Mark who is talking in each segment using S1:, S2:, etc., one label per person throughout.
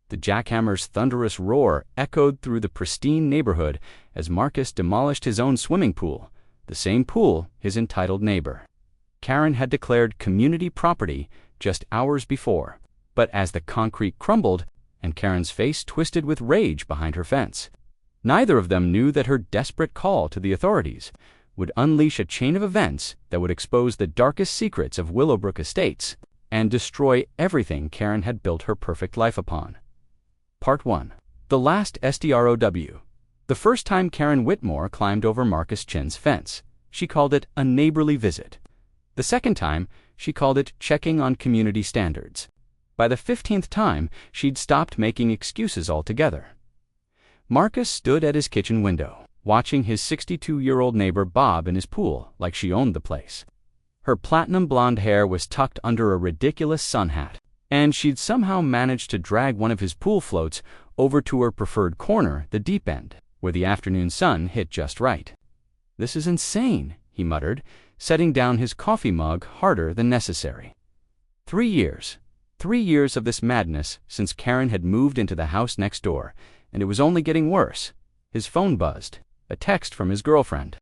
S1: The jackhammer's thunderous roar echoed through the pristine neighborhood as Marcus demolished his own swimming pool, the same pool his entitled neighbor, Karen, had declared community property just hours before. But as the concrete crumbled and Karen's face twisted with rage behind her fence, neither of them knew that her desperate call to the authorities would unleash a chain of events that would expose the darkest secrets of Willowbrook Estates and destroy everything Karen had built her perfect life upon. Part 1. The Last SDROW. The first time Karen Whitmore climbed over Marcus Chin's fence, she called it a neighborly visit. The second time, she called it checking on community standards. By the 15th time, she'd stopped making excuses altogether. Marcus stood at his kitchen window, watching his 62-year-old neighbor bob in his pool like she owned the place. Her platinum blonde hair was tucked under a ridiculous sun hat, and she'd somehow managed to drag one of his pool floats over to her preferred corner, the deep end, where the afternoon sun hit just right. "This is insane," he muttered, setting down his coffee mug harder than necessary. 3 years. 3 years of this madness since Karen had moved into the house next door, and it was only getting worse. His phone buzzed. A text from his girlfriend.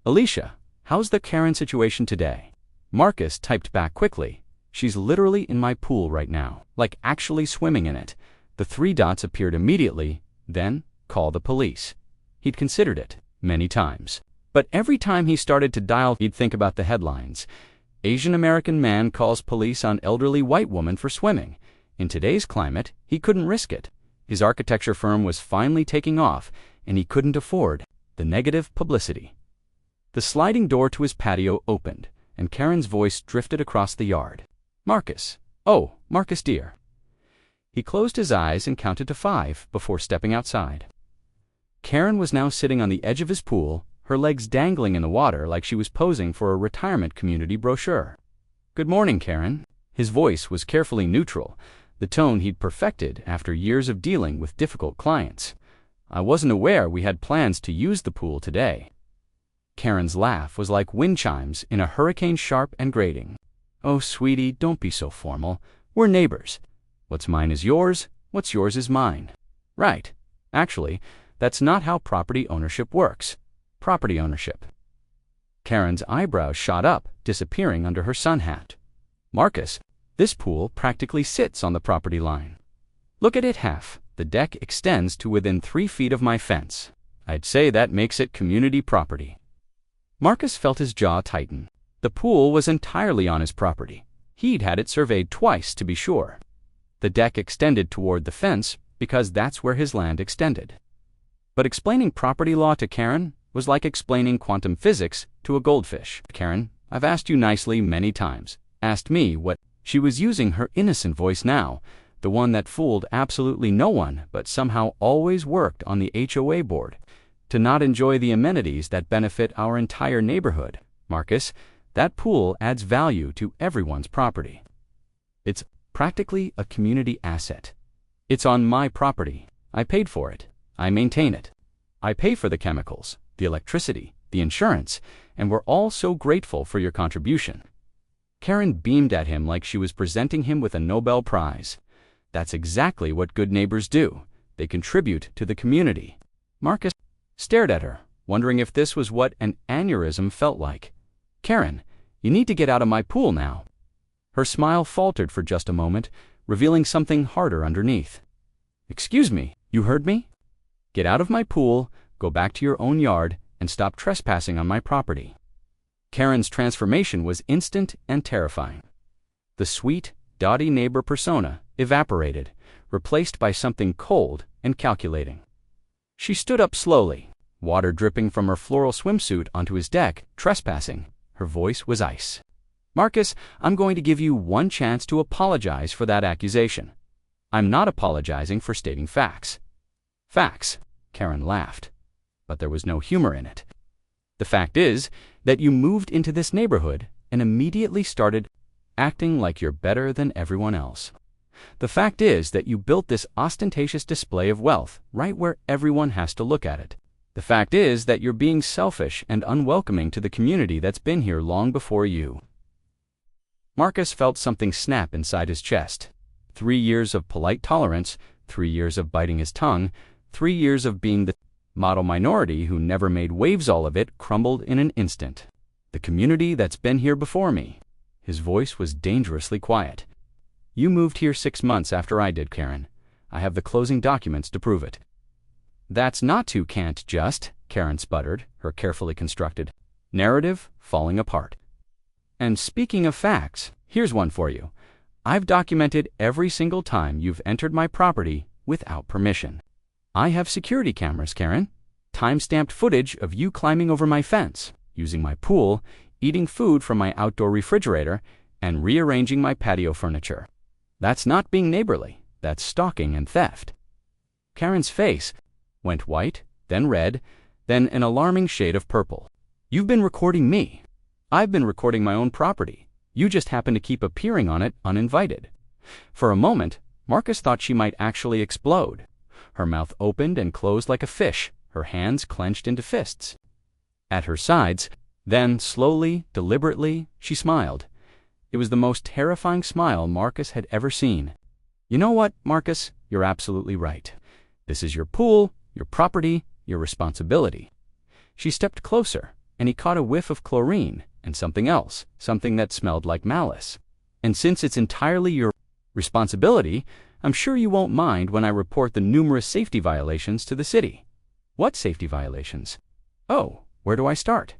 S1: "Alicia, how's the Karen situation today?" Marcus typed back quickly. "She's literally in my pool right now, like actually swimming in it." The 3 dots appeared immediately, then call the police. He'd considered it many times. But every time he started to dial, he'd think about the headlines. Asian American man calls police on elderly white woman for swimming. In today's climate, he couldn't risk it. His architecture firm was finally taking off, and he couldn't afford the negative publicity. The sliding door to his patio opened, and Karen's voice drifted across the yard. "Marcus. Oh, Marcus dear." He closed his eyes and counted to 5 before stepping outside. Karen was now sitting on the edge of his pool, her legs dangling in the water like she was posing for a retirement community brochure. "Good morning, Karen." His voice was carefully neutral, the tone he'd perfected after years of dealing with difficult clients. "I wasn't aware we had plans to use the pool today." Karen's laugh was like wind chimes in a hurricane, sharp and grating. "Oh, sweetie, don't be so formal. We're neighbors. What's mine is yours, what's yours is mine." "Right. Actually, that's not how property ownership works." "Property ownership." Karen's eyebrows shot up, disappearing under her sun hat. "Marcus, this pool practically sits on the property line. Look at it half. The deck extends to within 3 feet of my fence. I'd say that makes it community property." Marcus felt his jaw tighten. The pool was entirely on his property. He'd had it surveyed twice, to be sure. The deck extended toward the fence because that's where his land extended. But explaining property law to Karen was like explaining quantum physics to a goldfish. "Karen, I've asked you nicely many times. Asked me what..." She was using her innocent voice now, the one that fooled absolutely no one but somehow always worked on the HOA board, to not enjoy the amenities that benefit our entire neighborhood. "Marcus, that pool adds value to everyone's property. It's practically a community asset. It's on my property. I paid for it. I maintain it. I pay for the chemicals, the electricity, the insurance, and we're all so grateful for your contribution." Karen beamed at him like she was presenting him with a Nobel Prize. "That's exactly what good neighbors do. They contribute to the community." Marcus stared at her, wondering if this was what an aneurysm felt like. "Karen, you need to get out of my pool now." Her smile faltered for just a moment, revealing something harder underneath. "Excuse me, you heard me? Get out of my pool, go back to your own yard, and stop trespassing on my property." Karen's transformation was instant and terrifying. The sweet, dotty neighbor persona evaporated, replaced by something cold and calculating. She stood up slowly, water dripping from her floral swimsuit onto his deck. "Trespassing." Her voice was ice. "Marcus, I'm going to give you one chance to apologize for that accusation. I'm not apologizing for stating facts." "Facts?" Karen laughed, but there was no humor in it. "The fact is that you moved into this neighborhood and immediately started acting like you're better than everyone else. The fact is that you built this ostentatious display of wealth right where everyone has to look at it. The fact is that you're being selfish and unwelcoming to the community that's been here long before you." Marcus felt something snap inside his chest. 3 years of polite tolerance 3 years of biting his tongue, 3 years of being the model minority who never made waves. All of it crumbled in an instant. The community that's been here before me. His voice was dangerously quiet. You moved here 6 months after I did, Karen. I have the closing documents to prove it. That's not too can't just, Karen sputtered, her carefully constructed narrative falling apart. And speaking of facts, here's one for you. I've documented every single time you've entered my property without permission. I have security cameras, Karen. Time-stamped footage of you climbing over my fence, using my pool, eating food from my outdoor refrigerator, and rearranging my patio furniture. That's not being neighborly. That's stalking and theft. Karen's face went white, then red, then an alarming shade of purple. You've been recording me. I've been recording my own property. You just happen to keep appearing on it uninvited. For a moment, Marcus thought she might actually explode. Her mouth opened and closed like a fish, her hands clenched into fists. At her sides, then, slowly, deliberately, she smiled. It was the most terrifying smile Marcus had ever seen. You know what, Marcus? You're absolutely right. This is your pool, your property, your responsibility. She stepped closer, and he caught a whiff of chlorine and something else, something that smelled like malice. And since it's entirely your responsibility, I'm sure you won't mind when I report the numerous safety violations to the city. What safety violations? Oh, where do I start?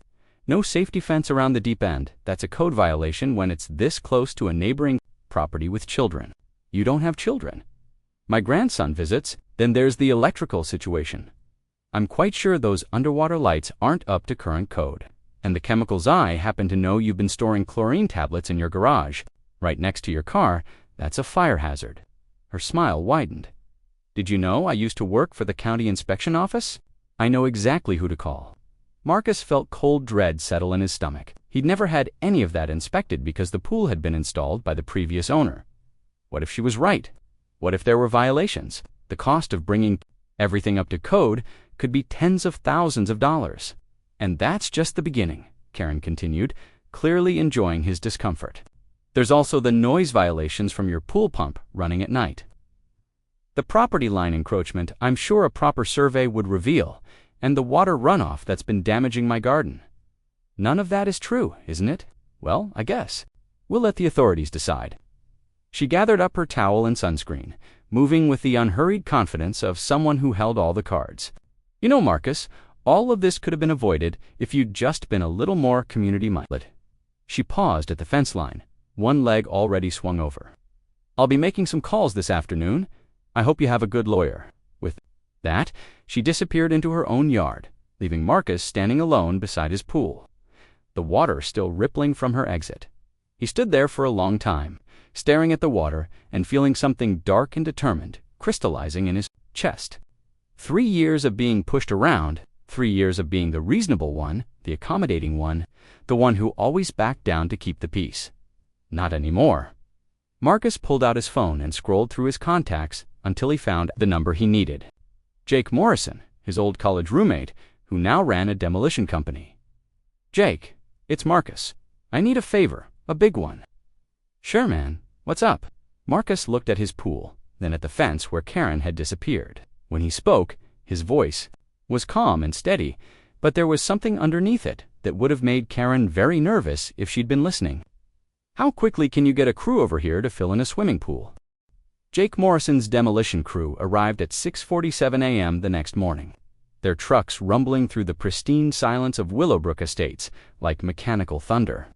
S1: No safety fence around the deep end. That's a code violation when it's this close to a neighboring property with children. You don't have children. My grandson visits. Then there's the electrical situation. I'm quite sure those underwater lights aren't up to current code. And the chemicals, I happen to know you've been storing chlorine tablets in your garage, right next to your car. That's a fire hazard. Her smile widened. Did you know I used to work for the county inspection office? I know exactly who to call. Marcus felt cold dread settle in his stomach. He'd never had any of that inspected because the pool had been installed by the previous owner. What if she was right? What if there were violations? The cost of bringing everything up to code could be tens of thousands of dollars. And that's just the beginning, Karen continued, clearly enjoying his discomfort. There's also the noise violations from your pool pump running at night. The property line encroachment I'm sure a proper survey would reveal, and the water runoff that's been damaging my garden. None of that is true, isn't it? Well, I guess. We'll let the authorities decide. She gathered up her towel and sunscreen, moving with the unhurried confidence of someone who held all the cards. You know, Marcus, all of this could have been avoided if you'd just been a little more community-minded. She paused at the fence line, one leg already swung over. I'll be making some calls this afternoon. I hope you have a good lawyer. With that, she disappeared into her own yard, leaving Marcus standing alone beside his pool, the water still rippling from her exit. He stood there for a long time, staring at the water and feeling something dark and determined crystallizing in his chest. 3 years of being pushed around, 3 years of being the reasonable one, the accommodating one, the one who always backed down to keep the peace. Not anymore. Marcus pulled out his phone and scrolled through his contacts until he found the number he needed. Jake Morrison, his old college roommate, who now ran a demolition company. Jake, it's Marcus. I need a favor, a big one. Sure, man. What's up? Marcus looked at his pool, then at the fence where Karen had disappeared. When he spoke, his voice was calm and steady, but there was something underneath it that would have made Karen very nervous if she'd been listening. How quickly can you get a crew over here to fill in a swimming pool? Jake Morrison's demolition crew arrived at 6:47 a.m. the next morning, their trucks rumbling through the pristine silence of Willowbrook Estates like mechanical thunder.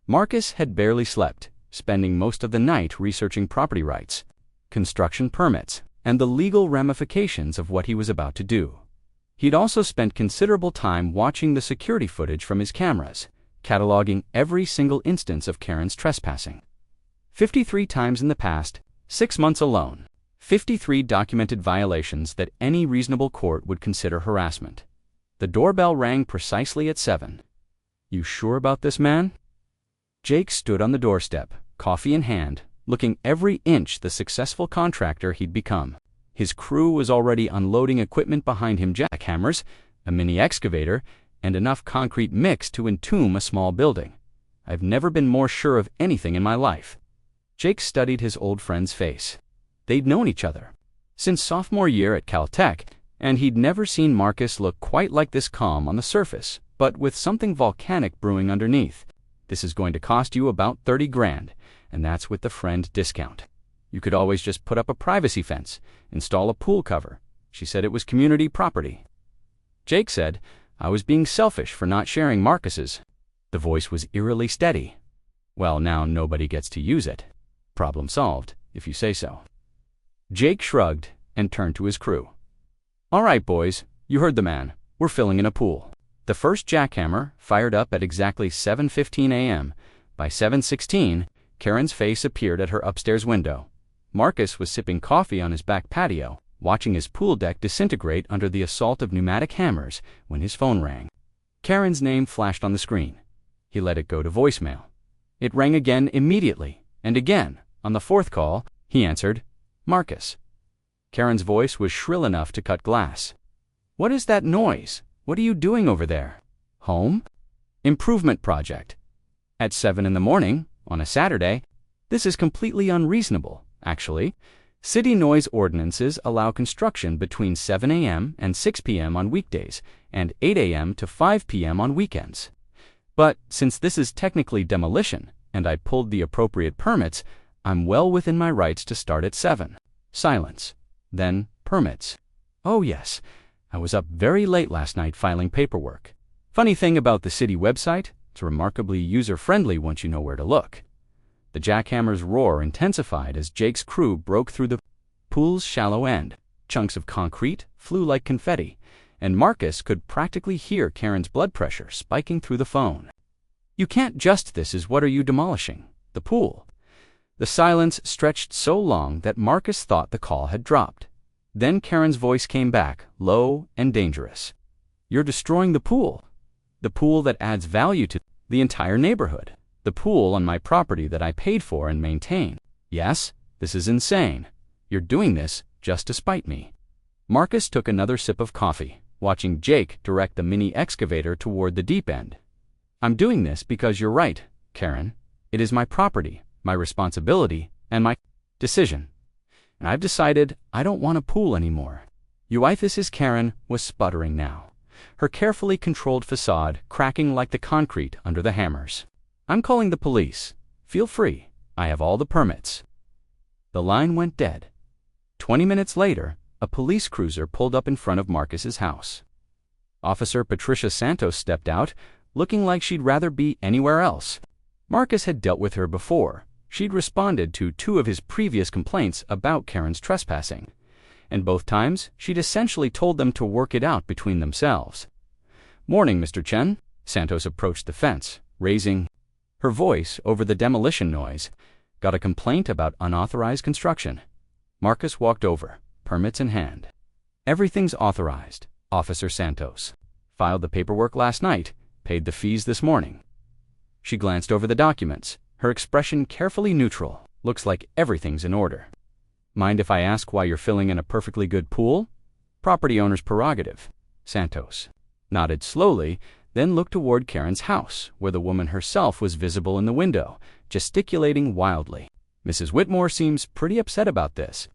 S1: Marcus had barely slept, spending most of the night researching property rights, construction permits, and the legal ramifications of what he was about to do. He'd also spent considerable time watching the security footage from his cameras, cataloging every single instance of Karen's trespassing. 53 times in the past, 6 months alone. 53 documented violations that any reasonable court would consider harassment. The doorbell rang precisely at 7. You sure about this, man? Jake stood on the doorstep, coffee in hand, looking every inch the successful contractor he'd become. His crew was already unloading equipment behind him: jackhammers, a mini excavator, and enough concrete mix to entomb a small building. I've never been more sure of anything in my life. Jake studied his old friend's face. They'd known each other. since sophomore year at Caltech, and he'd never seen Marcus look quite like this calm on the surface, but with something volcanic brewing underneath. This is going to cost you about 30 grand, and that's with the friend discount. You could always just put up a privacy fence, install a pool cover. She said it was community property. Jake said, I was being selfish for not sharing Marcus's. The voice was eerily steady. Well, now nobody gets to use it. Problem solved, if you say so. Jake shrugged and turned to his crew. All right, boys, you heard the man. We're filling in a pool. The first jackhammer fired up at exactly 7:15 a.m. By 7:16, Karen's face appeared at her upstairs window. Marcus was sipping coffee on his back patio, watching his pool deck disintegrate under the assault of pneumatic hammers when his phone rang. Karen's name flashed on the screen. He let it go to voicemail. It rang again immediately, and again. On the fourth call, he answered, Marcus. Karen's voice was shrill enough to cut glass. What is that noise? What are you doing over there? Home? Improvement project. At 7 in the morning, on a Saturday? This is completely unreasonable, actually. City noise ordinances allow construction between 7 a.m. and 6 p.m. on weekdays and 8 a.m. to 5 p.m. on weekends. But since this is technically demolition, and I pulled the appropriate permits, I'm well within my rights to start at 7. Silence. Then permits. Oh yes, I was up very late last night filing paperwork. Funny thing about the city website, it's remarkably user-friendly once you know where to look. The jackhammer's roar intensified as Jake's crew broke through the pool's shallow end. Chunks of concrete flew like confetti, and Marcus could practically hear Karen's blood pressure spiking through the phone. You can't just this is what are you demolishing? The pool. The silence stretched so long that Marcus thought the call had dropped. Then Karen's voice came back, low and dangerous. You're destroying the pool. The pool that adds value to the entire neighborhood. The pool on my property that I paid for and maintain. Yes, this is insane. You're doing this just to spite me. Marcus took another sip of coffee, watching Jake direct the mini excavator toward the deep end. I'm doing this because you're right, Karen. It is my property, my responsibility, and my decision. And I've decided I don't want a pool anymore. This Karen was sputtering now, her carefully controlled facade cracking like the concrete under the hammers. I'm calling the police. Feel free. I have all the permits. The line went dead. 20 minutes later, a police cruiser pulled up in front of Marcus's house. Officer Patricia Santos stepped out, looking like she'd rather be anywhere else. Marcus had dealt with her before. She'd responded to 2 of his previous complaints about Karen's trespassing, and both times she'd essentially told them to work it out between themselves. Morning, Mr. Chen. Santos approached the fence, raising her voice over the demolition noise. Got a complaint about unauthorized construction. Marcus walked over, permits in hand. Everything's authorized, Officer Santos. Filed the paperwork last night, paid the fees this morning. She glanced over the documents, her expression carefully neutral. Looks like everything's in order. Mind if I ask why you're filling in a perfectly good pool? Property owner's prerogative. Santos nodded slowly, then looked toward Karen's house, where the woman herself was visible in the window, gesticulating wildly. Mrs. Whitmore seems pretty upset about this.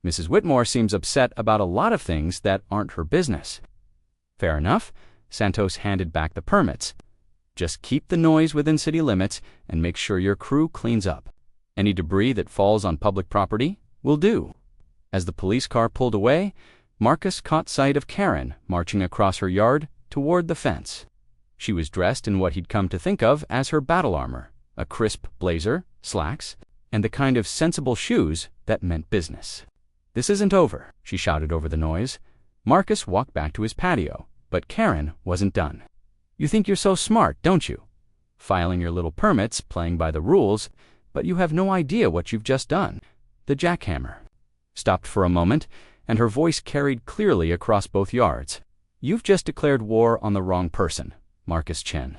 S1: Mrs. Whitmore seems upset about a lot of things that aren't her business. Fair enough. Santos handed back the permits. Just keep the noise within city limits and make sure your crew cleans up. Any debris that falls on public property will do. As the police car pulled away, Marcus caught sight of Karen marching across her yard toward the fence. She was dressed in what he'd come to think of as her battle armor, a crisp blazer, slacks, and the kind of sensible shoes that meant business. This isn't over, she shouted over the noise. Marcus walked back to his patio, but Karen wasn't done. You think you're so smart, don't you? Filing your little permits, playing by the rules, but you have no idea what you've just done. The jackhammer stopped for a moment, and her voice carried clearly across both yards. You've just declared war on the wrong person, Marcus Chen.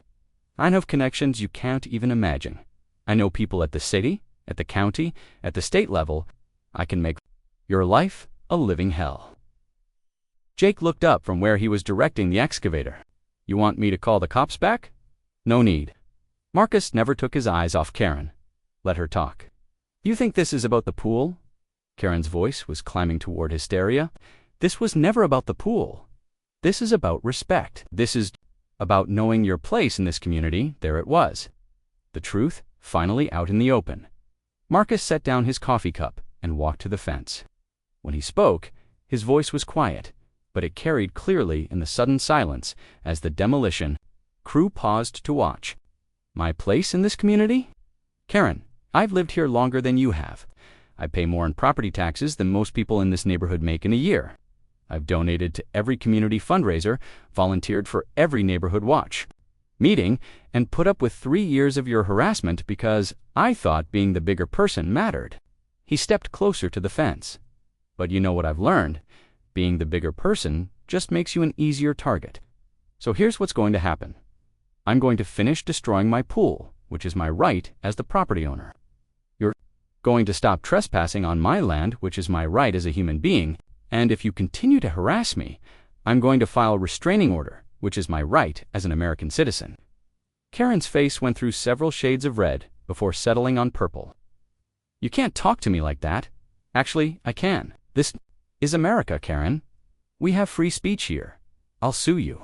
S1: I have connections you can't even imagine. I know people at the city, at the county, at the state level. I can make your life a living hell. Jake looked up from where he was directing the excavator. You want me to call the cops back? No need. Marcus never took his eyes off Karen. Let her talk. You think this is about the pool? Karen's voice was climbing toward hysteria. This was never about the pool. This is about respect. This is about knowing your place in this community. There it was. The truth, finally out in the open. Marcus set down his coffee cup and walked to the fence. When he spoke, his voice was quiet, but it carried clearly in the sudden silence as the demolition crew paused to watch. My place in this community? Karen, I've lived here longer than you have. I pay more in property taxes than most people in this neighborhood make in a year. I've donated to every community fundraiser, volunteered for every neighborhood watch meeting, and put up with 3 years of your harassment because I thought being the bigger person mattered. He stepped closer to the fence. But you know what I've learned? Being the bigger person just makes you an easier target. So here's what's going to happen. I'm going to finish destroying my pool, which is my right as the property owner. You're going to stop trespassing on my land, which is my right as a human being, and if you continue to harass me, I'm going to file a restraining order, which is my right as an American citizen. Karen's face went through several shades of red before settling on purple. You can't talk to me like that. Actually, I can. This is America, Karen. We have free speech here. I'll sue you.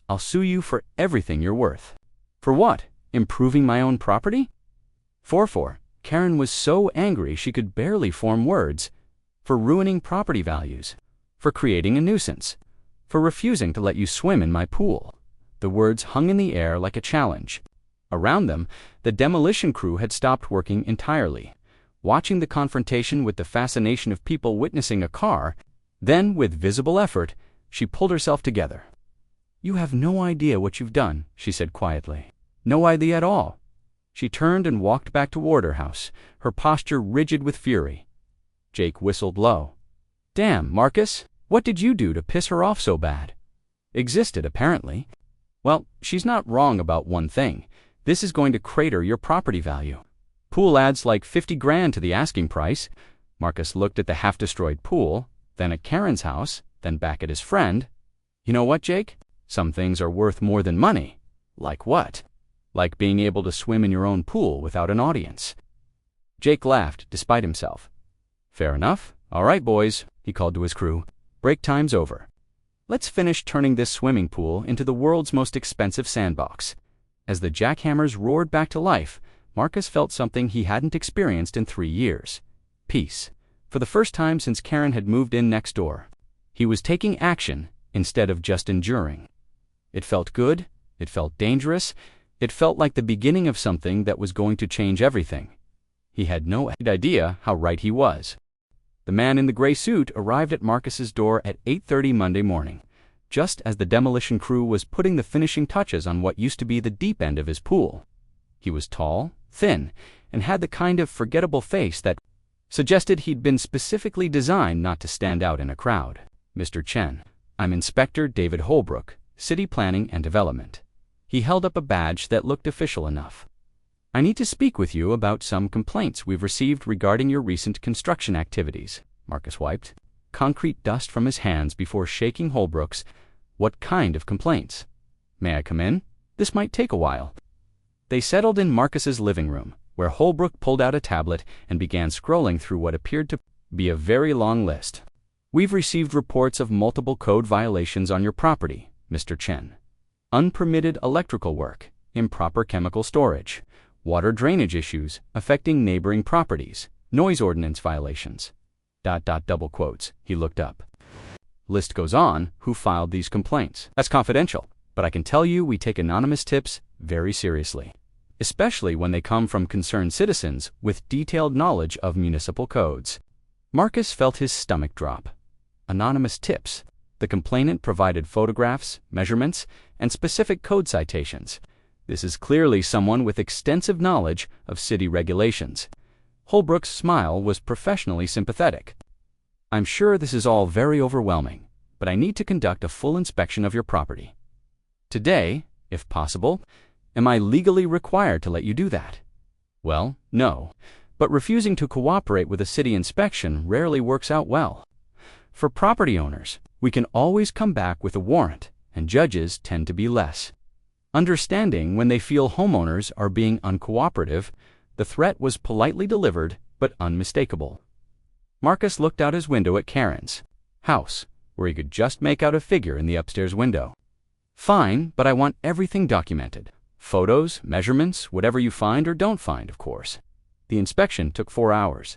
S1: I'll sue you for everything you're worth. For what? Improving my own property? For Karen was so angry she could barely form words. For ruining property values. For creating a nuisance. For refusing to let you swim in my pool. The words hung in the air like a challenge. Around them, the demolition crew had stopped working entirely, watching the confrontation with the fascination of people witnessing a car. Then, with visible effort, she pulled herself together. You have no idea what you've done, she said quietly. No idea at all. She turned and walked back toward her house, her posture rigid with fury. Jake whistled low. Damn, Marcus, what did you do to piss her off so bad? Existed, apparently. Well, she's not wrong about one thing. This is going to crater your property value. Pool adds like 50 grand to the asking price. Marcus looked at the half-destroyed pool, then at Karen's house, then back at his friend. You know what, Jake? Some things are worth more than money. Like what? Like being able to swim in your own pool without an audience. Jake laughed, despite himself. Fair enough. All right, boys, he called to his crew. Break time's over. Let's finish turning this swimming pool into the world's most expensive sandbox. As the jackhammers roared back to life, Marcus felt something he hadn't experienced in 3 years. Peace. For the first time since Karen had moved in next door. He was taking action instead of just enduring. It felt good. It felt dangerous. It felt like the beginning of something that was going to change everything. He had no idea how right he was. The man in the gray suit arrived at Marcus's door at 8:30 Monday morning, just as the demolition crew was putting the finishing touches on what used to be the deep end of his pool. He was tall, thin, and had the kind of forgettable face that suggested he'd been specifically designed not to stand out in a crowd. Mr. Chen, I'm Inspector David Holbrook, City Planning and Development. He held up a badge that looked official enough. I need to speak with you about some complaints we've received regarding your recent construction activities. Marcus wiped concrete dust from his hands before shaking Holbrook's. What kind of complaints? May I come in? This might take a while. They settled in Marcus's living room, where Holbrook pulled out a tablet and began scrolling through what appeared to be a very long list. We've received reports of multiple code violations on your property, Mr. Chen. Unpermitted electrical work, improper chemical storage, water drainage issues affecting neighboring properties, noise ordinance violations. ... double quotes, he looked up. List goes on, who filed these complaints. That's confidential, but I can tell you we take anonymous tips very seriously, especially when they come from concerned citizens with detailed knowledge of municipal codes. Marcus felt his stomach drop. Anonymous tips. The complainant provided photographs, measurements, and specific code citations. This is clearly someone with extensive knowledge of city regulations. Holbrook's smile was professionally sympathetic. I'm sure this is all very overwhelming, but I need to conduct a full inspection of your property. Today, if possible, am I legally required to let you do that? Well, no, but refusing to cooperate with a city inspection rarely works out well. For property owners, we can always come back with a warrant, and judges tend to be less understanding when they feel homeowners are being uncooperative. The threat was politely delivered, but unmistakable. Marcus looked out his window at Karen's house, where he could just make out a figure in the upstairs window. Fine, but I want everything documented. Photos, measurements, whatever you find or don't find, of course. The inspection took 4 hours.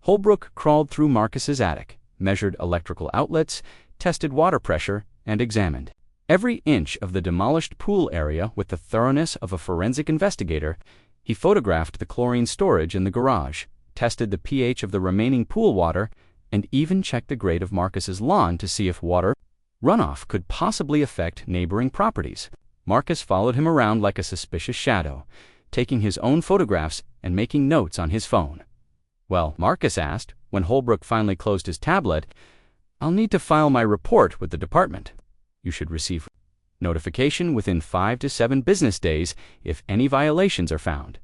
S1: Holbrook crawled through Marcus's attic, measured electrical outlets, tested water pressure, and examined every inch of the demolished pool area with the thoroughness of a forensic investigator. He photographed the chlorine storage in the garage, tested the pH of the remaining pool water, and even checked the grade of Marcus's lawn to see if water runoff could possibly affect neighboring properties. Marcus followed him around like a suspicious shadow, taking his own photographs and making notes on his phone. Well, Marcus asked, when Holbrook finally closed his tablet, I'll need to file my report with the department. You should receive notification within 5 to 7 business days if any violations are found.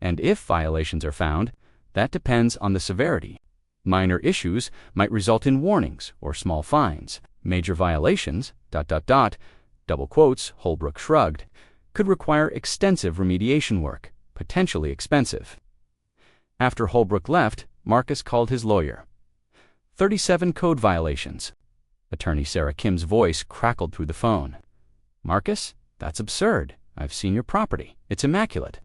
S1: And if violations are found, that depends on the severity. Minor issues might result in warnings or small fines. Major violations, ... double quotes, Holbrook shrugged, could require extensive remediation work, potentially expensive. After Holbrook left, Marcus called his lawyer. 37 code violations. Attorney Sarah Kim's voice crackled through the phone. Marcus, that's absurd. I've seen your property. It's immaculate.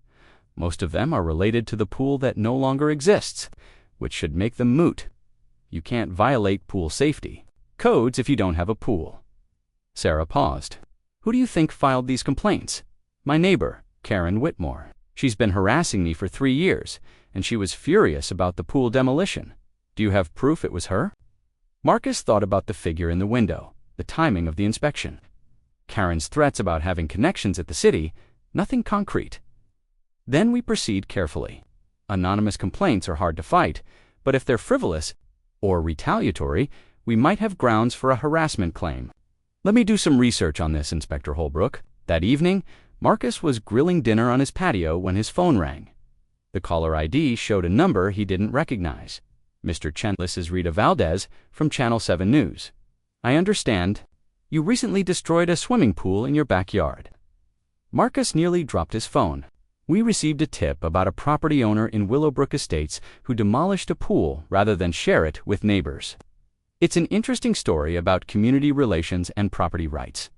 S1: Most of them are related to the pool that no longer exists, which should make them moot. You can't violate pool safety codes if you don't have a pool. Sarah paused. Who do you think filed these complaints? My neighbor, Karen Whitmore. She's been harassing me for 3 years, and she was furious about the pool demolition. Do you have proof it was her? Marcus thought about the figure in the window, the timing of the inspection. Karen's threats about having connections at the city, nothing concrete. Then we proceed carefully. Anonymous complaints are hard to fight, but if they're frivolous or retaliatory, we might have grounds for a harassment claim. Let me do some research on this, Inspector Holbrook. That evening, Marcus was grilling dinner on his patio when his phone rang. The caller ID showed a number he didn't recognize. Mr. Chen, this is Rita Valdez from Channel 7 News. I understand you recently destroyed a swimming pool in your backyard. Marcus nearly dropped his phone. We received a tip about a property owner in Willowbrook Estates who demolished a pool rather than share it with neighbors. It's an interesting story about community relations and property rights.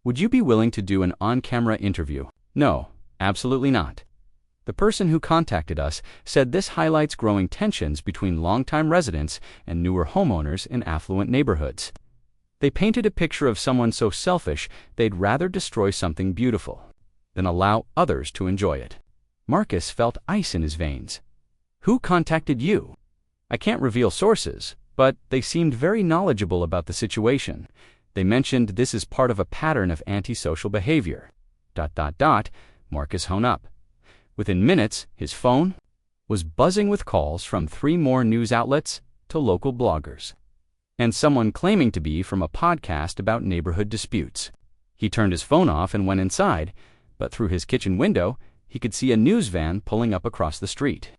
S1: Would you be willing to do an on-camera interview? No, absolutely not. The person who contacted us said this highlights growing tensions between longtime residents and newer homeowners in affluent neighborhoods. They painted a picture of someone so selfish they'd rather destroy something beautiful than allow others to enjoy it. Marcus felt ice in his veins. Who contacted you? I can't reveal sources, but they seemed very knowledgeable about the situation. They mentioned this is part of a pattern of antisocial behavior. ... Marcus hung up. Within minutes, his phone was buzzing with calls from 3 more news outlets to local bloggers, and someone claiming to be from a podcast about neighborhood disputes. He turned his phone off and went inside, but through his kitchen window, he could see a news van pulling up across the street.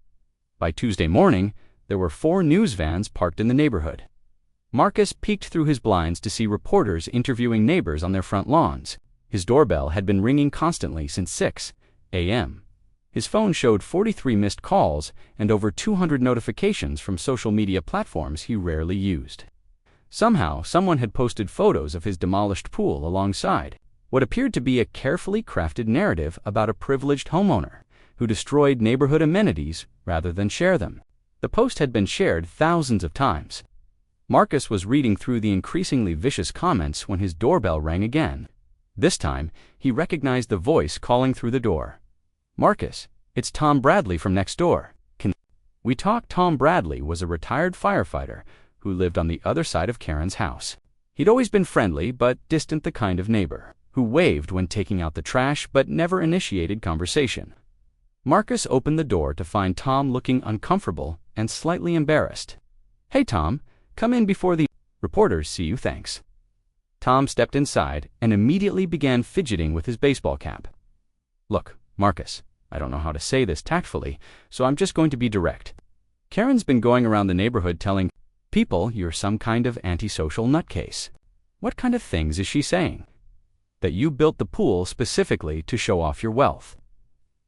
S1: By Tuesday morning, there were 4 news vans parked in the neighborhood. Marcus peeked through his blinds to see reporters interviewing neighbors on their front lawns. His doorbell had been ringing constantly since 6 a.m. His phone showed 43 missed calls and over 200 notifications from social media platforms he rarely used. Somehow, someone had posted photos of his demolished pool alongside what appeared to be a carefully crafted narrative about a privileged homeowner who destroyed neighborhood amenities rather than share them. The post had been shared thousands of times. Marcus was reading through the increasingly vicious comments when his doorbell rang again. This time, he recognized the voice calling through the door. Marcus, it's Tom Bradley from next door. Can we talk? Tom Bradley was a retired firefighter who lived on the other side of Karen's house. He'd always been friendly but distant, the kind of neighbor who waved when taking out the trash but never initiated conversation. Marcus opened the door to find Tom looking uncomfortable and slightly embarrassed. Hey Tom, come in before the reporters see you, thanks. Tom stepped inside and immediately began fidgeting with his baseball cap. Look, Marcus, I don't know how to say this tactfully, so I'm just going to be direct. Karen's been going around the neighborhood telling people you're some kind of antisocial nutcase. What kind of things is she saying? That you built the pool specifically to show off your wealth.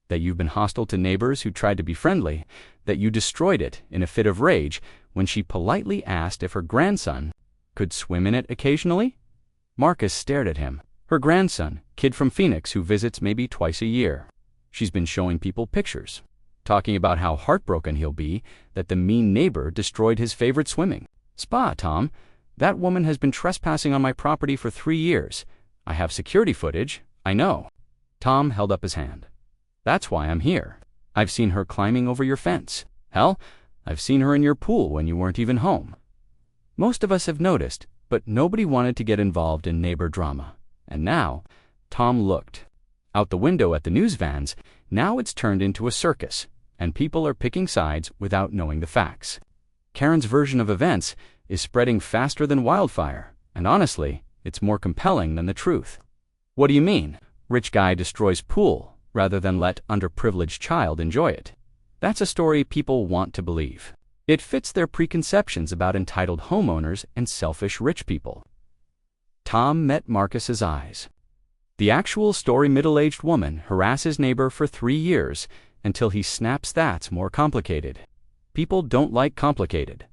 S1: That you've been hostile to neighbors who tried to be friendly. that you destroyed it in a fit of rage when she politely asked if her grandson could swim in it occasionally? Marcus stared at him. Her grandson, kid from Phoenix who visits maybe twice a year. She's been showing people pictures, talking about how heartbroken he'll be that the mean neighbor destroyed his favorite swimming spa. Tom, that woman has been trespassing on my property for 3 years. I have security footage, I know. Tom held up his hand. That's why I'm here. I've seen her climbing over your fence. Hell, I've seen her in your pool when you weren't even home. Most of us have noticed, but nobody wanted to get involved in neighbor drama. And now, Tom looked out the window at the news vans. Now it's turned into a circus, and people are picking sides without knowing the facts. Karen's version of events is spreading faster than wildfire, and honestly, it's more compelling than the truth. What do you mean? Rich guy destroys pool rather than let underprivileged child enjoy it. That's a story people want to believe. It fits their preconceptions about entitled homeowners and selfish rich people. Tom met Marcus's eyes. The actual story: middle-aged woman harasses neighbor for 3 years until he snaps. That's more complicated. People don't like complicated.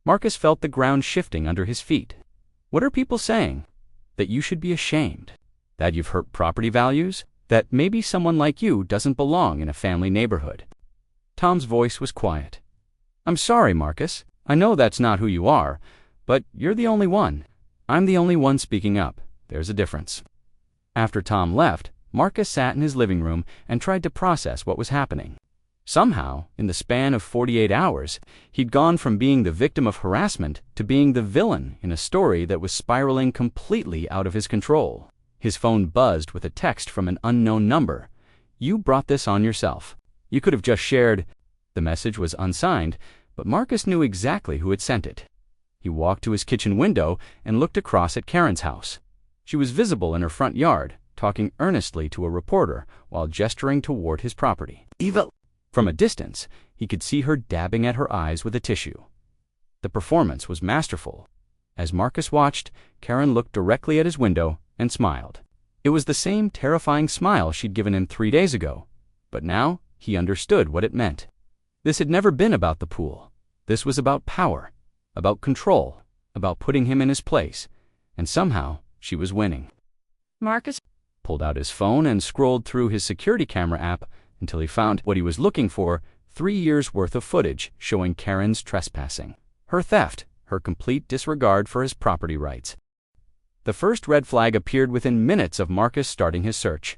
S1: Marcus felt the ground shifting under his feet. What are people saying? That you should be ashamed? That you've hurt property values? That maybe someone like you doesn't belong in a family neighborhood? Tom's voice was quiet. I'm sorry, Marcus. I know that's not who you are, but you're the only one. I'm the only one speaking up. There's a difference. After Tom left, Marcus sat in his living room and tried to process what was happening. Somehow, in the span of 48 hours, he'd gone from being the victim of harassment to being the villain in a story that was spiraling completely out of his control. His phone buzzed with a text from an unknown number. You brought this on yourself. You could have just shared. The message was unsigned, but Marcus knew exactly who had sent it. He walked to his kitchen window and looked across at Karen's house. She was visible in her front yard, talking earnestly to a reporter while gesturing toward his property. Evil! From a distance, he could see her dabbing at her eyes with a tissue. The performance was masterful. As Marcus watched, Karen looked directly at his window and smiled. It was the same terrifying smile she'd given him 3 days ago, but now he understood what it meant. This had never been about the pool. This was about power, about control, about putting him in his place, and somehow she was winning. Marcus pulled out his phone and scrolled through his security camera app until he found what he was looking for: 3 years' worth of footage showing Karen's trespassing, her theft, her complete disregard for his property rights. The first red flag appeared within minutes of Marcus starting his search.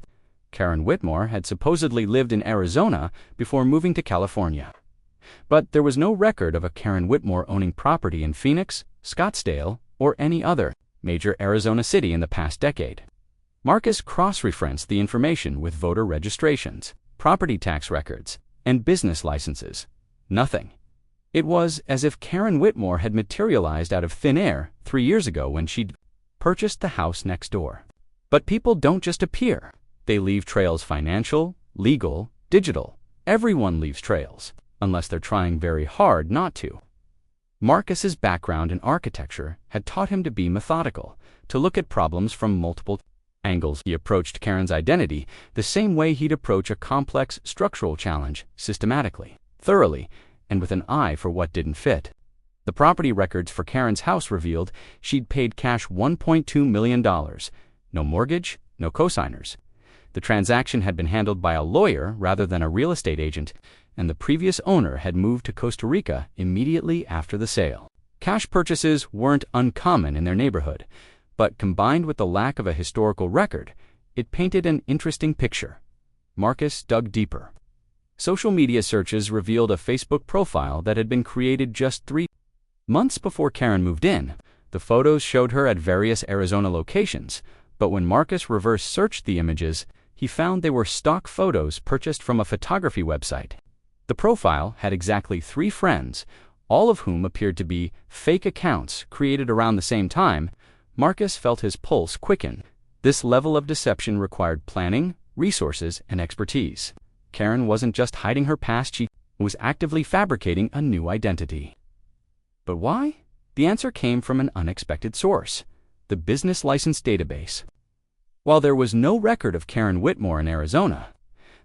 S1: Karen Whitmore had supposedly lived in Arizona before moving to California. But there was no record of a Karen Whitmore owning property in Phoenix, Scottsdale, or any other major Arizona city in the past decade. Marcus cross-referenced the information with voter registrations, property tax records, and business licenses. Nothing. It was as if Karen Whitmore had materialized out of thin air 3 years ago when she'd purchased the house next door. But people don't just appear. They leave trails: financial, legal, digital. Everyone leaves trails, unless they're trying very hard not to. Marcus's background in architecture had taught him to be methodical, to look at problems from multiple angles. He approached Karen's identity the same way he'd approach a complex structural challenge: systematically, thoroughly, and with an eye for what didn't fit. The property records for Karen's house revealed she'd paid cash $1.2 million. No mortgage, no cosigners. The transaction had been handled by a lawyer rather than a real estate agent, and the previous owner had moved to Costa Rica immediately after the sale. Cash purchases weren't uncommon in their neighborhood, but combined with the lack of a historical record, it painted an interesting picture. Marcus dug deeper. Social media searches revealed a Facebook profile that had been created just 3 months before Karen moved in. The photos showed her at various Arizona locations, but when Marcus reverse searched the images, he found they were stock photos purchased from a photography website. The profile had exactly 3 friends, all of whom appeared to be fake accounts created around the same time. Marcus felt his pulse quicken. This level of deception required planning, resources, and expertise. Karen wasn't just hiding her past, she was actively fabricating a new identity. But why? The answer came from an unexpected source: the business license database. While there was no record of Karen Whitmore in Arizona,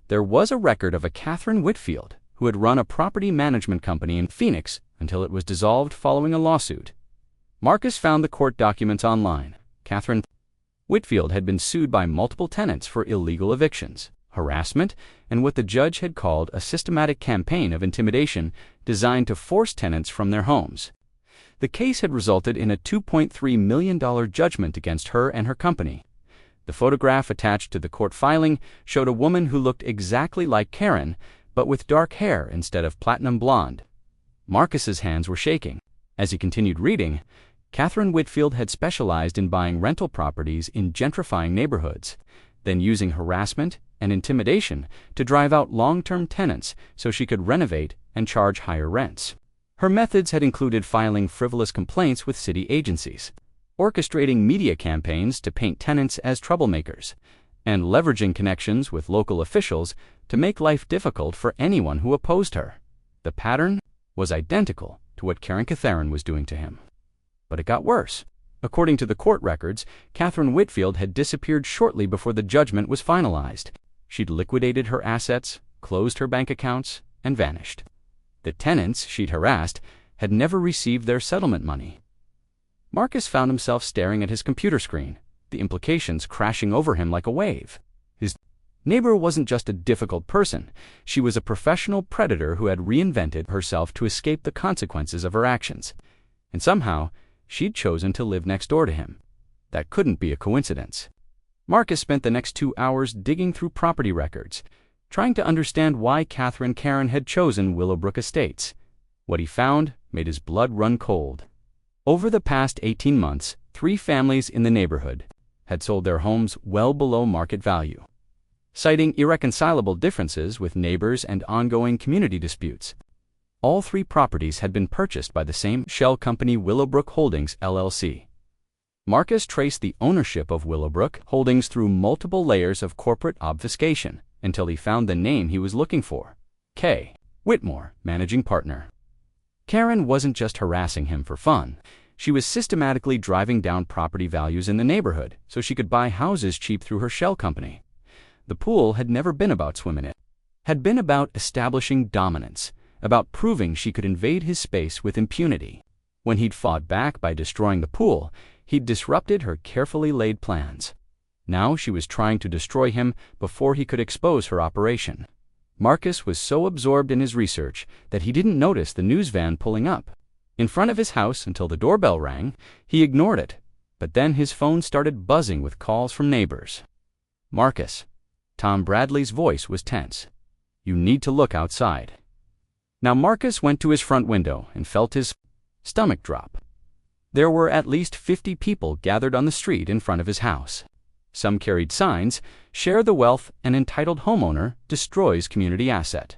S1: there was a record of a Catherine Whitfield, who had run a property management company in Phoenix until it was dissolved following a lawsuit. Marcus found the court documents online. Catherine Whitfield had been sued by multiple tenants for illegal evictions, harassment, and what the judge had called a systematic campaign of intimidation designed to force tenants from their homes. The case had resulted in a $2.3 million judgment against her and her company. The photograph attached to the court filing showed a woman who looked exactly like Karen, but with dark hair instead of platinum blonde. Marcus's hands were shaking. As he continued reading, Catherine Whitfield had specialized in buying rental properties in gentrifying neighborhoods, then using harassment and intimidation to drive out long-term tenants so she could renovate and charge higher rents. Her methods had included filing frivolous complaints with city agencies, orchestrating media campaigns to paint tenants as troublemakers, and leveraging connections with local officials to make life difficult for anyone who opposed her. The pattern was identical to what Karen Catharin was doing to him. But it got worse. According to the court records, Catherine Whitfield had disappeared shortly before the judgment was finalized. She'd liquidated her assets, closed her bank accounts, and vanished. The tenants she'd harassed had never received their settlement money. Marcus found himself staring at his computer screen, the implications crashing over him like a wave. His neighbor wasn't just a difficult person. She was a professional predator who had reinvented herself to escape the consequences of her actions. And somehow, she'd chosen to live next door to him. That couldn't be a coincidence. Marcus spent the next 2 hours digging through property records, trying to understand why Catherine Karen had chosen Willowbrook Estates. What he found made his blood run cold. Over the past 18 months, 3 families in the neighborhood had sold their homes well below market value, citing irreconcilable differences with neighbors and ongoing community disputes. All 3 properties had been purchased by the same shell company, Willowbrook Holdings, LLC. Marcus traced the ownership of Willowbrook Holdings through multiple layers of corporate obfuscation until he found the name he was looking for: K. Whitmore, managing partner. Karen wasn't just harassing him for fun. She was systematically driving down property values in the neighborhood so she could buy houses cheap through her shell company. The pool had never been about swimming it. It had been about establishing dominance, about proving she could invade his space with impunity. When he'd fought back by destroying the pool, he'd disrupted her carefully laid plans. Now she was trying to destroy him before he could expose her operation. Marcus was so absorbed in his research that he didn't notice the news van pulling up in front of his house until the doorbell rang. He ignored it, but then his phone started buzzing with calls from neighbors. "Marcus." Tom Bradley's voice was tense. "You need to look outside." Now Marcus went to his front window and felt his stomach drop. There were at least 50 people gathered on the street in front of his house. Some carried signs: "Share the wealth, an entitled homeowner destroys community asset."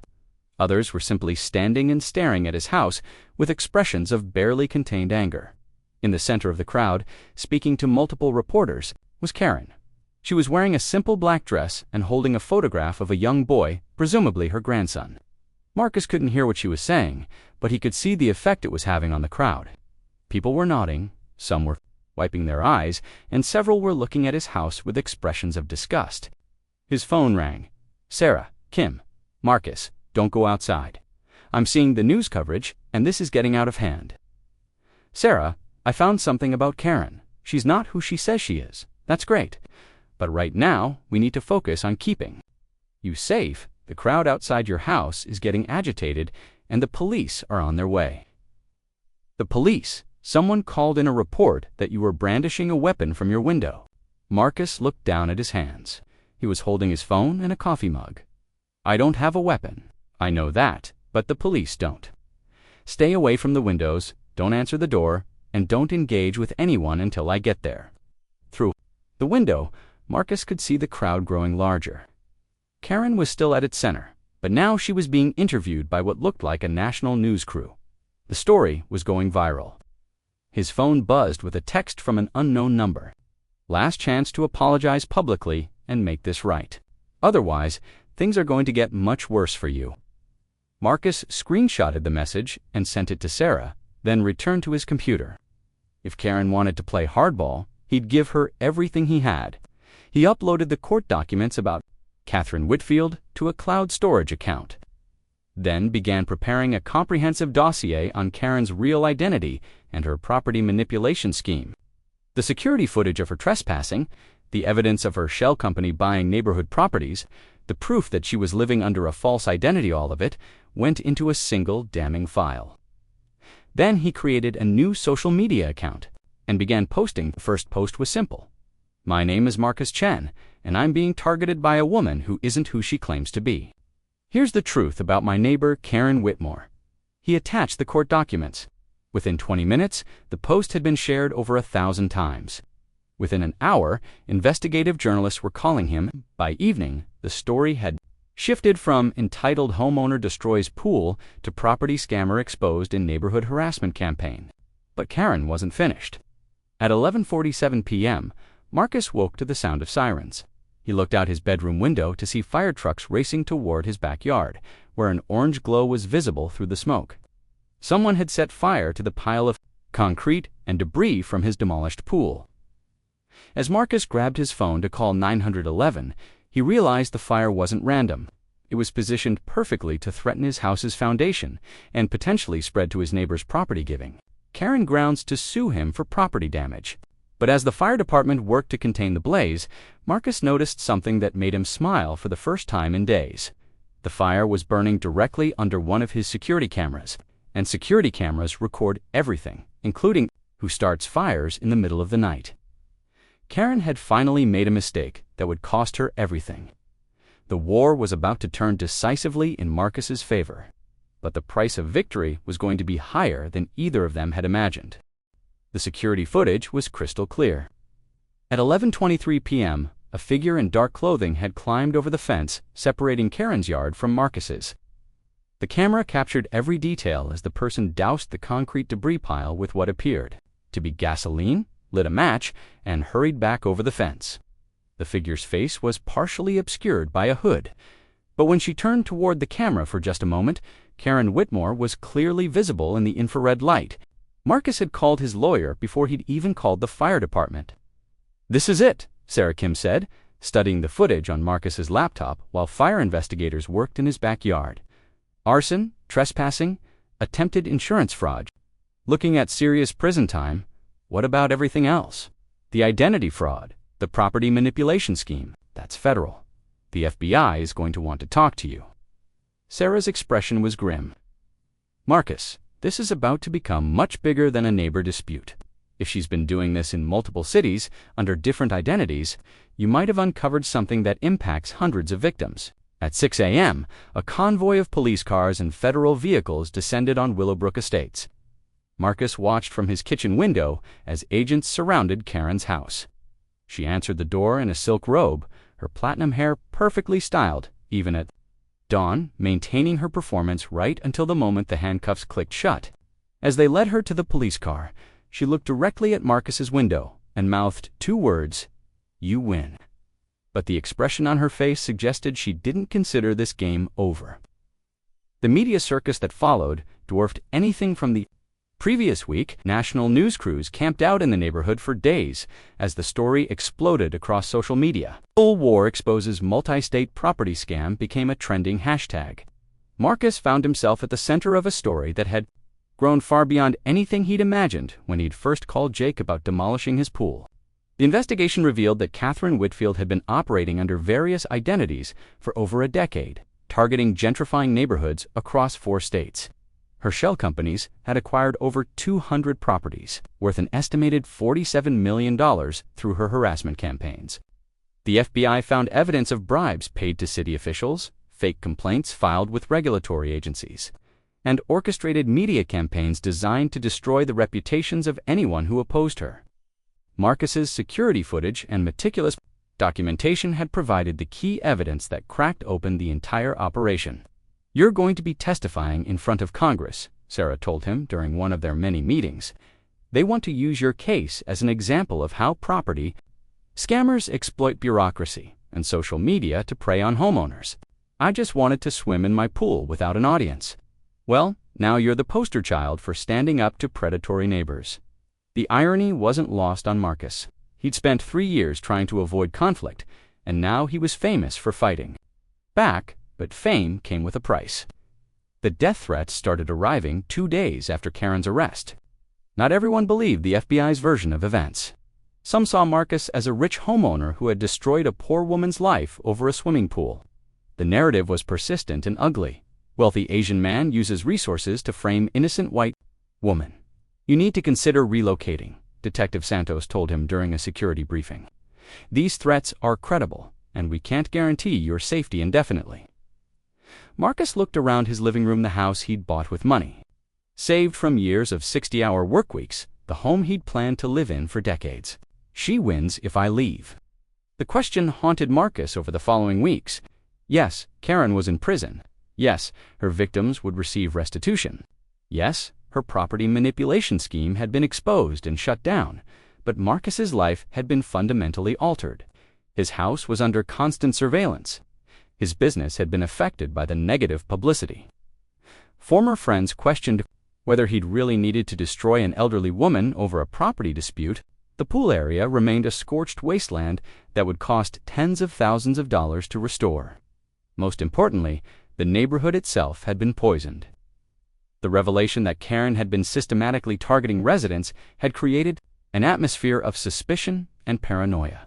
S1: Others were simply standing and staring at his house with expressions of barely contained anger. In the center of the crowd, speaking to multiple reporters, was Karen. She was wearing a simple black dress and holding a photograph of a young boy, presumably her grandson. Marcus couldn't hear what she was saying, but he could see the effect it was having on the crowd. People were nodding, some were wiping their eyes, and several were looking at his house with expressions of disgust. His phone rang. "Sarah, Kim, Marcus, don't go outside. I'm seeing the news coverage, and this is getting out of hand." "Sarah, I found something about Karen. She's not who she says she is. That's great. But right now, we need to focus on keeping you safe. The crowd outside your house is getting agitated, and the police are on their way." "The police? Someone called in a report that you were brandishing a weapon from your window." Marcus looked down at his hands. He was holding his phone and a coffee mug. "I don't have a weapon. I know that, but the police don't. Stay away from the windows, don't answer the door, and don't engage with anyone until I get there." Through the window, Marcus could see the crowd growing larger. Karen was still at its center, but now she was being interviewed by what looked like a national news crew. The story was going viral. His phone buzzed with a text from an unknown number. "Last chance to apologize publicly and make this right. Otherwise, things are going to get much worse for you." Marcus screenshotted the message and sent it to Sarah, then returned to his computer. If Karen wanted to play hardball, he'd give her everything he had. He uploaded the court documents about Catherine Whitfield to a cloud storage account. then began preparing a comprehensive dossier on Karen's real identity and her property manipulation scheme. The security footage of her trespassing, the evidence of her shell company buying neighborhood properties, the proof that she was living under a false identity, all of it went into a single damning file. Then he created a new social media account and began posting. The first post was simple. "My name is Marcus Chen, and I'm being targeted by a woman who isn't who she claims to be. Here's the truth about my neighbor, Karen Whitmore." He attached the court documents. Within 20 minutes, the post had been shared over 1,000 times. Within an hour, investigative journalists were calling him. By evening, the story had shifted from entitled homeowner destroys pool to property scammer exposed in neighborhood harassment campaign. But Karen wasn't finished. At 11:47 p.m., Marcus woke to the sound of sirens. He looked out his bedroom window to see fire trucks racing toward his backyard, where an orange glow was visible through the smoke. Someone had set fire to the pile of concrete and debris from his demolished pool. As Marcus grabbed his phone to call 911, he realized the fire wasn't random. It was positioned perfectly to threaten his house's foundation and potentially spread to his neighbor's property, giving Karen grounds to sue him for property damage. But as the fire department worked to contain the blaze, Marcus noticed something that made him smile for the first time in days. The fire was burning directly under one of his security cameras, and security cameras record everything, including who starts fires in the middle of the night. Karen had finally made a mistake that would cost her everything. The war was about to turn decisively in Marcus's favor, but the price of victory was going to be higher than either of them had imagined. The security footage was crystal clear. At 11:23 p.m., a figure in dark clothing had climbed over the fence separating Karen's yard from Marcus's. The camera captured every detail as the person doused the concrete debris pile with what appeared to be gasoline, lit a match, and hurried back over the fence. The figure's face was partially obscured by a hood, but when she turned toward the camera for just a moment, Karen Whitmore was clearly visible in the infrared light. Marcus had called his lawyer before he'd even called the fire department. "This is it," Sarah Kim said, studying the footage on Marcus's laptop while fire investigators worked in his backyard. "Arson, trespassing, attempted insurance fraud. Looking at serious prison time. What about everything else? The identity fraud, the property manipulation scheme, that's federal. The FBI is going to want to talk to you." Sarah's expression was grim. "Marcus, this is about to become much bigger than a neighbor dispute. If she's been doing this in multiple cities, under different identities, you might have uncovered something that impacts hundreds of victims." At 6 a.m., a convoy of police cars and federal vehicles descended on Willowbrook Estates. Marcus watched from his kitchen window as agents surrounded Karen's house. She answered the door in a silk robe, her platinum hair perfectly styled, even at dawn, maintaining her performance right until the moment the handcuffs clicked shut. As they led her to the police car, she looked directly at Marcus's window and mouthed 2 words, "You win." But the expression on her face suggested she didn't consider this game over. The media circus that followed dwarfed anything from the previous week. National news crews camped out in the neighborhood for days as the story exploded across social media. "Full war exposes multi-state property scam" became a trending hashtag. Marcus found himself at the center of a story that had grown far beyond anything he'd imagined when he'd first called Jake about demolishing his pool. The investigation revealed that Catherine Whitfield had been operating under various identities for over a decade, targeting gentrifying neighborhoods across 4 states. Her shell companies had acquired over 200 properties, worth an estimated $47 million through her harassment campaigns. The FBI found evidence of bribes paid to city officials, fake complaints filed with regulatory agencies, and orchestrated media campaigns designed to destroy the reputations of anyone who opposed her. Marcus's security footage and meticulous documentation had provided the key evidence that cracked open the entire operation. "You're going to be testifying in front of Congress," Sarah told him during one of their many meetings. "They want to use your case as an example of how property scammers exploit bureaucracy and social media to prey on homeowners. I just wanted to swim in my pool without an audience. Well, now you're the poster child for standing up to predatory neighbors." The irony wasn't lost on Marcus. He'd spent 3 years trying to avoid conflict, and now he was famous for fighting back, but fame came with a price. The death threats started arriving 2 days after Karen's arrest. Not everyone believed the FBI's version of events. Some saw Marcus as a rich homeowner who had destroyed a poor woman's life over a swimming pool. The narrative was persistent and ugly. Wealthy Asian man uses resources to frame innocent white woman. You need to consider relocating, Detective Santos told him during a security briefing. These threats are credible, and we can't guarantee your safety indefinitely. Marcus looked around his living room, the house he'd bought with money. Saved from years of 60-hour work weeks, the home he'd planned to live in for decades. She wins if I leave. The question haunted Marcus over the following weeks. Yes, Karen was in prison. Yes, her victims would receive restitution. Yes, her property manipulation scheme had been exposed and shut down, but Marcus's life had been fundamentally altered. His house was under constant surveillance. His business had been affected by the negative publicity. Former friends questioned whether he'd really needed to destroy an elderly woman over a property dispute. The pool area remained a scorched wasteland that would cost tens of thousands of dollars to restore. Most importantly, the neighborhood itself had been poisoned. The revelation that Karen had been systematically targeting residents had created an atmosphere of suspicion and paranoia.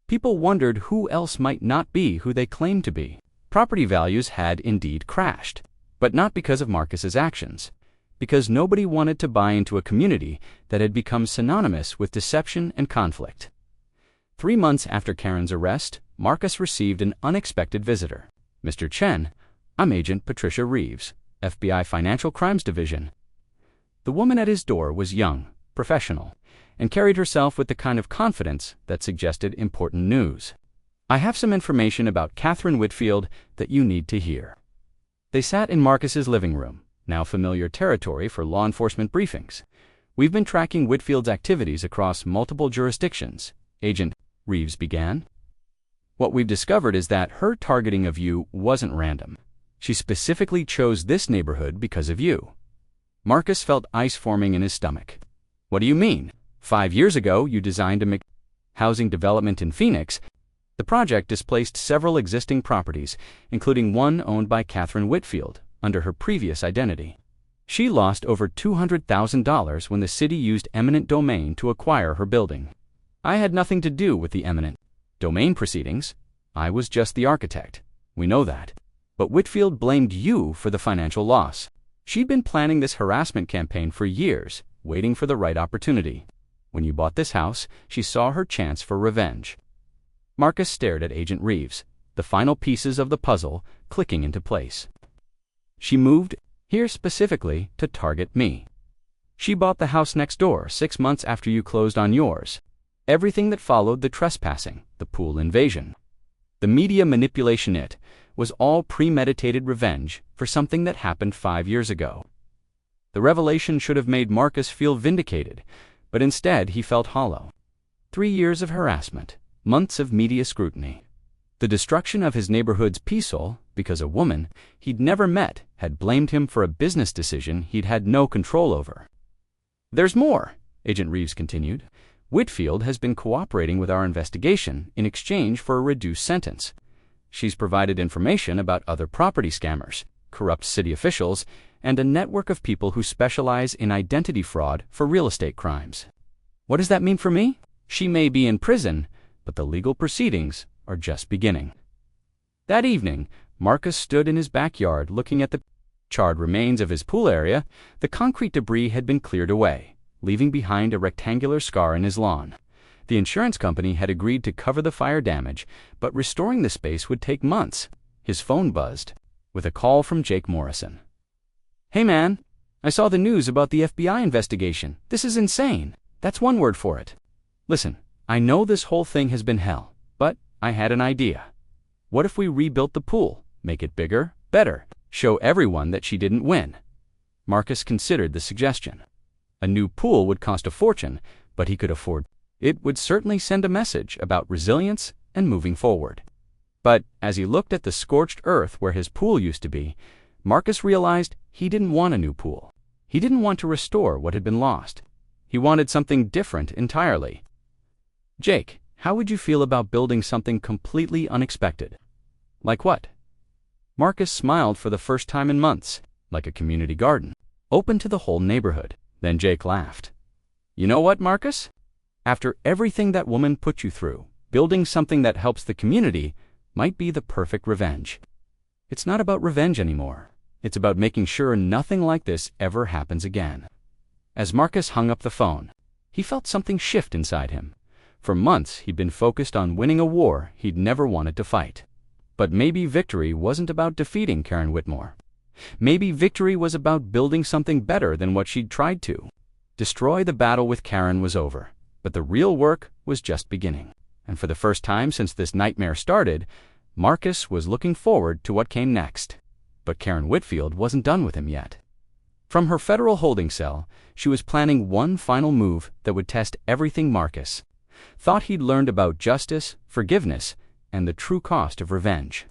S1: People wondered who else might not be who they claimed to be. Property values had indeed crashed, but not because of Marcus's actions, because nobody wanted to buy into a community that had become synonymous with deception and conflict. 3 months after Karen's arrest, Marcus received an unexpected visitor. "Mr. Chen, I'm Agent Patricia Reeves, FBI Financial Crimes Division." The woman at his door was young, professional, and carried herself with the kind of confidence that suggested important news. "I have some information about Catherine Whitfield that you need to hear." They sat in Marcus's living room, now familiar territory for law enforcement briefings. "We've been tracking Whitfield's activities across multiple jurisdictions," Agent Reeves began. "What we've discovered is that her targeting of you wasn't random. She specifically chose this neighborhood because of you." Marcus felt ice forming in his stomach. "What do you mean? 5 years ago, you designed a housing development in Phoenix. The project displaced several existing properties, including one owned by Catherine Whitfield, under her previous identity. She lost over $200,000 when the city used eminent domain to acquire her building. I had nothing to do with the eminent domain proceedings. I was just the architect. We know that. But Whitfield blamed you for the financial loss. She'd been planning this harassment campaign for years, waiting for the right opportunity. When you bought this house, she saw her chance for revenge." Marcus stared at Agent Reeves, the final pieces of the puzzle clicking into place. "She moved here specifically to target me. She bought the house next door 6 months after you closed on yours. Everything that followed the trespassing, the pool invasion, the media manipulation, it was all premeditated revenge for something that happened 5 years ago." The revelation should have made Marcus feel vindicated, but instead he felt hollow. 3 years of harassment, months of media scrutiny. The destruction of his neighborhood's peaceful because a woman he'd never met had blamed him for a business decision he'd had no control over. "There's more," Agent Reeves continued. "Whitfield has been cooperating with our investigation in exchange for a reduced sentence. She's provided information about other property scammers, corrupt city officials, and a network of people who specialize in identity fraud for real estate crimes." "What does that mean for me?" "She may be in prison, but the legal proceedings are just beginning." That evening, Marcus stood in his backyard looking at the charred remains of his pool area. The concrete debris had been cleared away, leaving behind a rectangular scar in his lawn. The insurance company had agreed to cover the fire damage, but restoring the space would take months. His phone buzzed with a call from Jake Morrison. "Hey man, I saw the news about the FBI investigation. This is insane. That's one word for it. Listen, I know this whole thing has been hell, but I had an idea. What if we rebuilt the pool, make it bigger, better, show everyone that she didn't win?" Marcus considered the suggestion. A new pool would cost a fortune, but he could afford it. It would certainly send a message about resilience and moving forward. But as he looked at the scorched earth where his pool used to be, Marcus realized he didn't want a new pool. He didn't want to restore what had been lost. He wanted something different entirely. "Jake, how would you feel about building something completely unexpected?" "Like what?" Marcus smiled for the first time in months. like a community garden, open to the whole neighborhood. Then Jake laughed. "You know what, Marcus? After everything that woman put you through, building something that helps the community might be the perfect revenge. It's not about revenge anymore. It's about making sure nothing like this ever happens again." As Marcus hung up the phone, he felt something shift inside him. For months, he'd been focused on winning a war he'd never wanted to fight. But maybe victory wasn't about defeating Karen Whitmore. Maybe victory was about building something better than what she'd tried to. Destroy the battle with Karen was over, but the real work was just beginning. And for the first time since this nightmare started, Marcus was looking forward to what came next. But Karen Whitfield wasn't done with him yet. From her federal holding cell, she was planning one final move that would test everything Marcus thought he'd learned about justice, forgiveness, and the true cost of revenge.